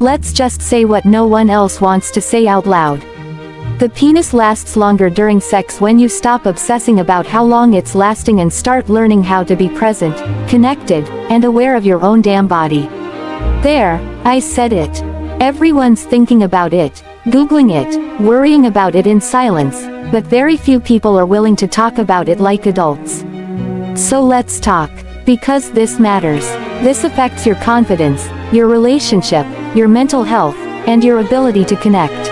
Let's just say what no one else wants to say out loud. The penis lasts longer during sex when you stop obsessing about how long it's lasting and start learning how to be present, connected, and aware of your own damn body. There, I said it. Everyone's thinking about it, Googling it, worrying about it in silence, but very few people are willing to talk about it like adults. So let's talk. Because this matters. This affects your confidence, your relationship, your mental health, and your ability to connect.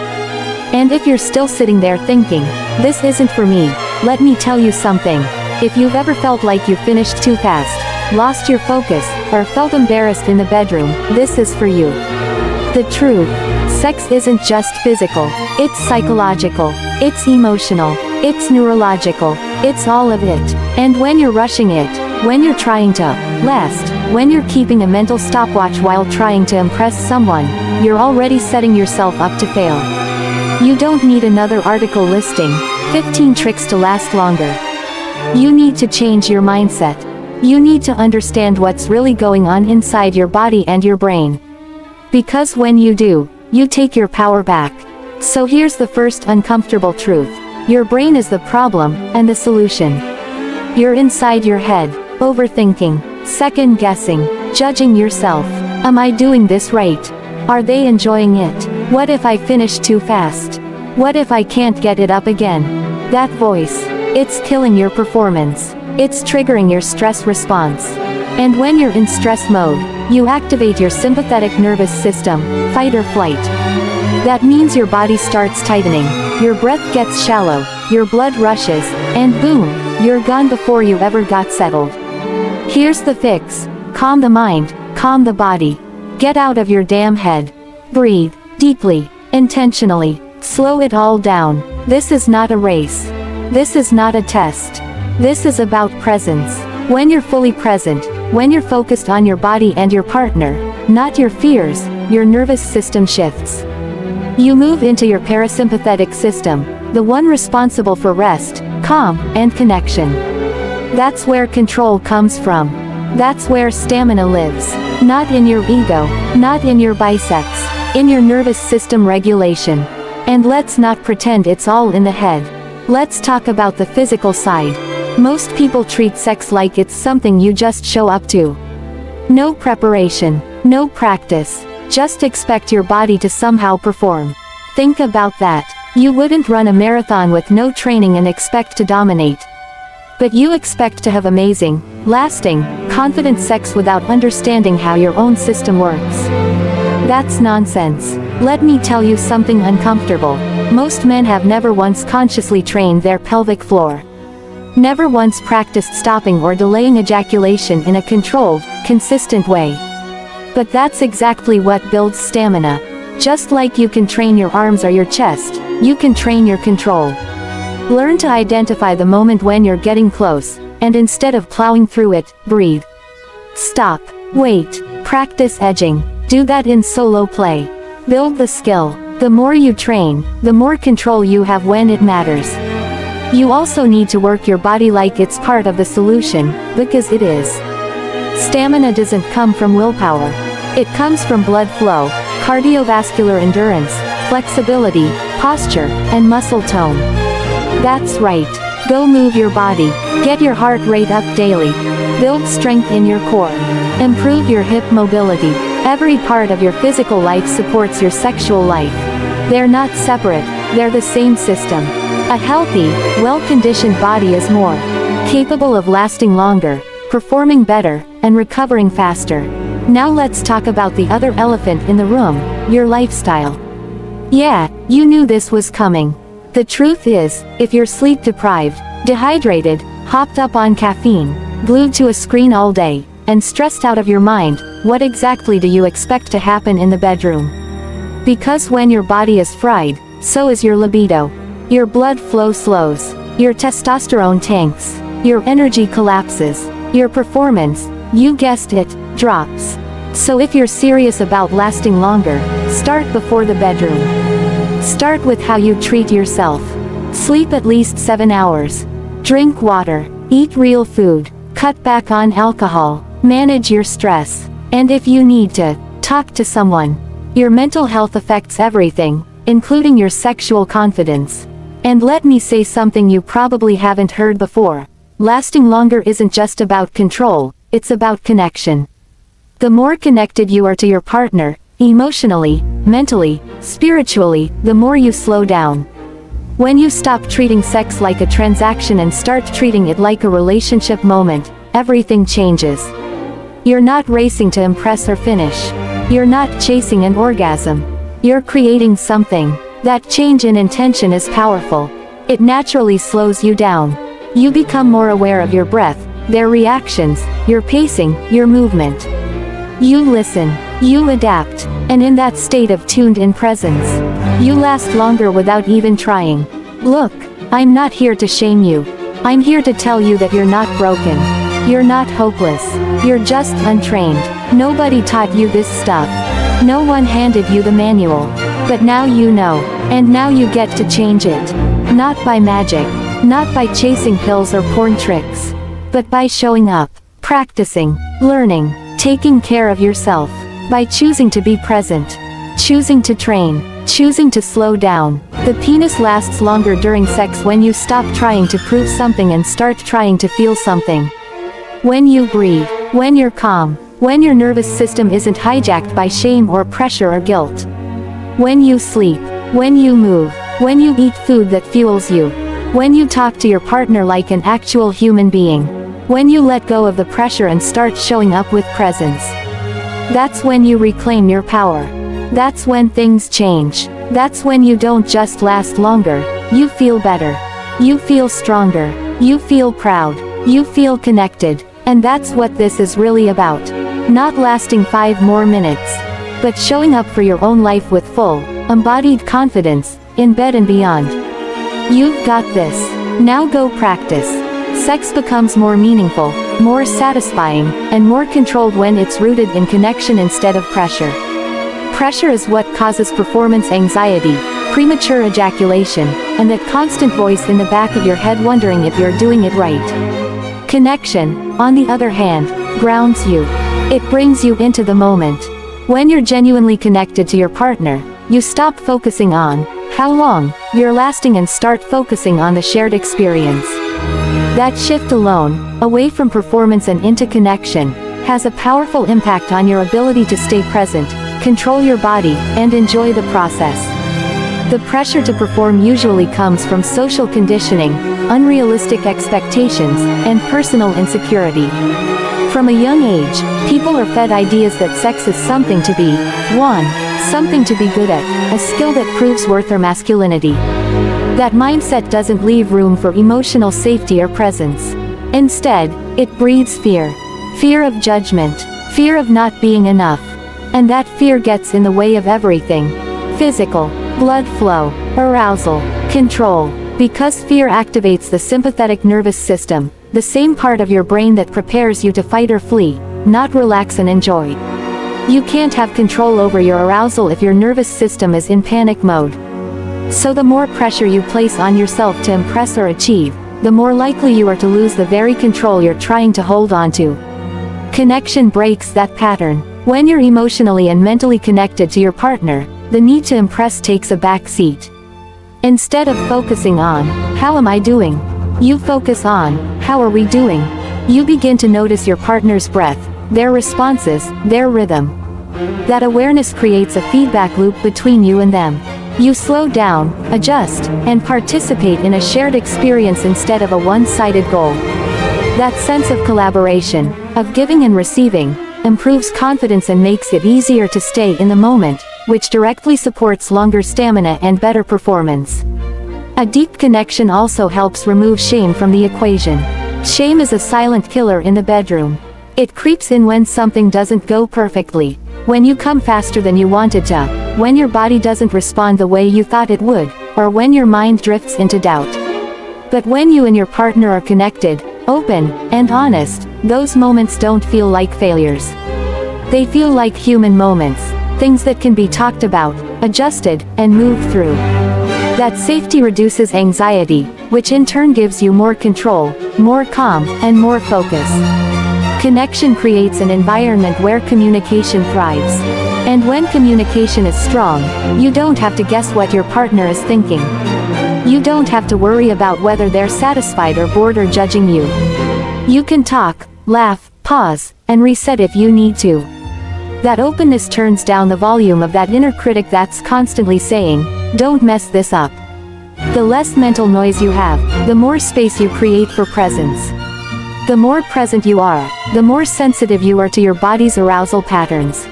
And if you're still sitting there thinking, this isn't for me, let me tell you something. If you've ever felt like you finished too fast, lost your focus, or felt embarrassed in the bedroom, this is for you. The truth. Sex isn't just physical, it's psychological, it's emotional, it's neurological, it's all of it. And when you're rushing it, when you're trying to last, when you're keeping a mental stopwatch while trying to impress someone, you're already setting yourself up to fail. You don't need another article listing 15 tricks to last longer. You need to change your mindset. You need to understand what's really going on inside your body and your brain. Because when you do, you take your power back. So here's the first uncomfortable truth. Your brain is the problem, and the solution. You're inside your head, overthinking, second-guessing, judging yourself. Am I doing this right? Are they enjoying it? What if I finish too fast? What if I can't get it up again? That voice. It's killing your performance. It's triggering your stress response. And when you're in stress mode, you activate your sympathetic nervous system, fight or flight. That means your body starts tightening, your breath gets shallow, your blood rushes, and boom, you're gone before you ever got settled. Here's the fix. Calm the mind, calm the body. Get out of your damn head. Breathe, deeply, intentionally, slow it all down. This is not a race. This is not a test. This is about presence. When you're fully present, when you're focused on your body and your partner, not your fears, your nervous system shifts. You move into your parasympathetic system, the one responsible for rest, calm, and connection. That's where control comes from. That's where stamina lives. Not in your ego, not in your biceps, in your nervous system regulation. And let's not pretend it's all in the head. Let's talk about the physical side. Most people treat sex like it's something you just show up to. No preparation, no practice, just expect your body to somehow perform. Think about that. You wouldn't run a marathon with no training and expect to dominate. But you expect to have amazing, lasting, confident sex without understanding how your own system works. That's nonsense. Let me tell you something uncomfortable. Most men have never once consciously trained their pelvic floor. Never once practiced stopping or delaying ejaculation in a controlled, consistent way. But that's exactly what builds stamina. Just like you can train your arms or your chest, you can train your control. Learn to identify the moment when you're getting close, and instead of plowing through it, breathe. Stop. Wait. Practice edging. Do that in solo play. Build the skill. The more you train, the more control you have when it matters. You also need to work your body like it's part of the solution, because it is. Stamina doesn't come from willpower. It comes from blood flow, cardiovascular endurance, flexibility, posture, and muscle tone. That's right. Go move your body. Get your heart rate up daily. Build strength in your core. Improve your hip mobility. Every part of your physical life supports your sexual life. They're not separate, they're the same system. A healthy, well-conditioned body is more capable of lasting longer, performing better, and recovering faster. Now let's talk about the other elephant in the room, your lifestyle. Yeah, you knew this was coming. The truth is, if you're sleep-deprived, dehydrated, hopped up on caffeine, glued to a screen all day, and stressed out of your mind, what exactly do you expect to happen in the bedroom? Because when your body is fried, so is your libido. Your blood flow slows, your testosterone tanks, your energy collapses, your performance, you guessed it, drops. So if you're serious about lasting longer, start before the bedroom. Start with how you treat yourself. Sleep at least 7 hours. Drink water, eat real food, cut back on alcohol, manage your stress, and if you need to, talk to someone. Your mental health affects everything, including your sexual confidence. And let me say something you probably haven't heard before. Lasting longer isn't just about control, it's about connection. The more connected you are to your partner, emotionally, mentally, spiritually, the more you slow down. When you stop treating sex like a transaction and start treating it like a relationship moment, everything changes. You're not racing to impress or finish. You're not chasing an orgasm. You're creating something. That change in intention is powerful. It naturally slows you down. You become more aware of your breath, their reactions, your pacing, your movement. You listen, you adapt, and in that state of tuned-in presence, you last longer without even trying. Look, I'm not here to shame you. I'm here to tell you that you're not broken. You're not hopeless. You're just untrained. Nobody taught you this stuff. No one handed you the manual. But now you know, and now you get to change it. Not by magic, not by chasing pills or porn tricks, but by showing up, practicing, learning, taking care of yourself, by choosing to be present, choosing to train, choosing to slow down. The penis lasts longer during sex when you stop trying to prove something and start trying to feel something. When you breathe, when you're calm, when your nervous system isn't hijacked by shame or pressure or guilt. When you sleep, when you move, when you eat food that fuels you, when you talk to your partner like an actual human being, when you let go of the pressure and start showing up with presence. That's when you reclaim your power. That's when things change. That's when you don't just last longer, you feel better. You feel stronger. You feel proud. You feel connected. And that's what this is really about. Not lasting 5 more minutes, but showing up for your own life with full, embodied confidence, in bed and beyond. You've got this. Now go practice. Sex becomes more meaningful, more satisfying, and more controlled when it's rooted in connection instead of pressure. Pressure is what causes performance anxiety, premature ejaculation, and that constant voice in the back of your head wondering if you're doing it right. Connection, on the other hand, grounds you. It brings you into the moment. When you're genuinely connected to your partner, you stop focusing on how long you're lasting and start focusing on the shared experience. That shift alone, away from performance and into connection, has a powerful impact on your ability to stay present, control your body, and enjoy the process. The pressure to perform usually comes from social conditioning, unrealistic expectations, and personal insecurity. From a young age, people are fed ideas that sex is something to be won, something to be good at, a skill that proves worth or masculinity. That mindset doesn't leave room for emotional safety or presence. Instead, it breeds fear. Fear of judgment, fear of not being enough. And that fear gets in the way of everything. Physical, blood flow, arousal, control. Because fear activates the sympathetic nervous system, the same part of your brain that prepares you to fight or flee, not relax and enjoy. You can't have control over your arousal if your nervous system is in panic mode. So the more pressure you place on yourself to impress or achieve, the more likely you are to lose the very control you're trying to hold on to. Connection breaks that pattern. When you're emotionally and mentally connected to your partner, the need to impress takes a back seat. Instead of focusing on, how am I doing? You focus on, how are we doing? You begin to notice your partner's breath, their responses, their rhythm. That awareness creates a feedback loop between you and them. You slow down, adjust, and participate in a shared experience instead of a one-sided goal. That sense of collaboration, of giving and receiving, improves confidence and makes it easier to stay in the moment, which directly supports longer stamina and better performance. A deep connection also helps remove shame from the equation. Shame is a silent killer in the bedroom. It creeps in when something doesn't go perfectly, when you come faster than you wanted to, when your body doesn't respond the way you thought it would, or when your mind drifts into doubt. But when you and your partner are connected, open, and honest, those moments don't feel like failures. They feel like human moments, things that can be talked about, adjusted, and moved through. That safety reduces anxiety, which in turn gives you more control, more calm, and more focus. Connection creates an environment where communication thrives. And when communication is strong, you don't have to guess what your partner is thinking. You don't have to worry about whether they're satisfied or bored or judging you. You can talk, laugh, pause, and reset if you need to. That openness turns down the volume of that inner critic that's constantly saying, "Don't mess this up." The less mental noise you have, the more space you create for presence. The more present you are, the more sensitive you are to your body's arousal patterns.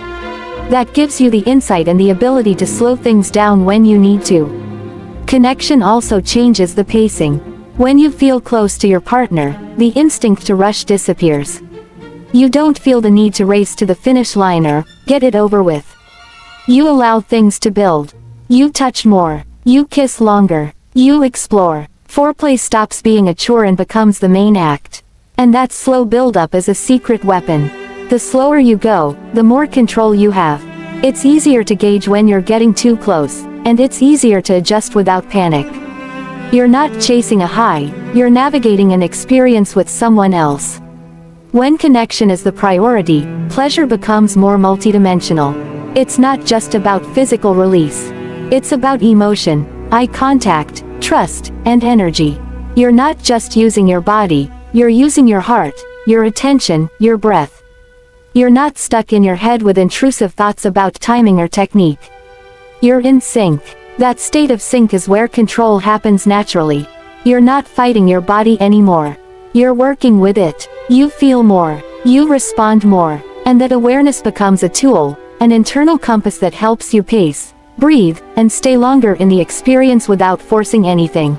That gives you the insight and the ability to slow things down when you need to. Connection also changes the pacing. When you feel close to your partner, the instinct to rush disappears. You don't feel the need to race to the finish line or get it over with. You allow things to build. You touch more. You kiss longer. You explore. Foreplay stops being a chore and becomes the main act. And that slow build-up is a secret weapon. The slower you go, the more control you have. It's easier to gauge when you're getting too close, and it's easier to adjust without panic. You're not chasing a high, you're navigating an experience with someone else. When connection is the priority, pleasure becomes more multidimensional. It's not just about physical release. It's about emotion, eye contact, trust, and energy. You're not just using your body, you're using your heart, your attention, your breath. You're not stuck in your head with intrusive thoughts about timing or technique. You're in sync. That state of sync is where control happens naturally. You're not fighting your body anymore. You're working with it. You feel more. You respond more. And that awareness becomes a tool, an internal compass that helps you pace, breathe, and stay longer in the experience without forcing anything.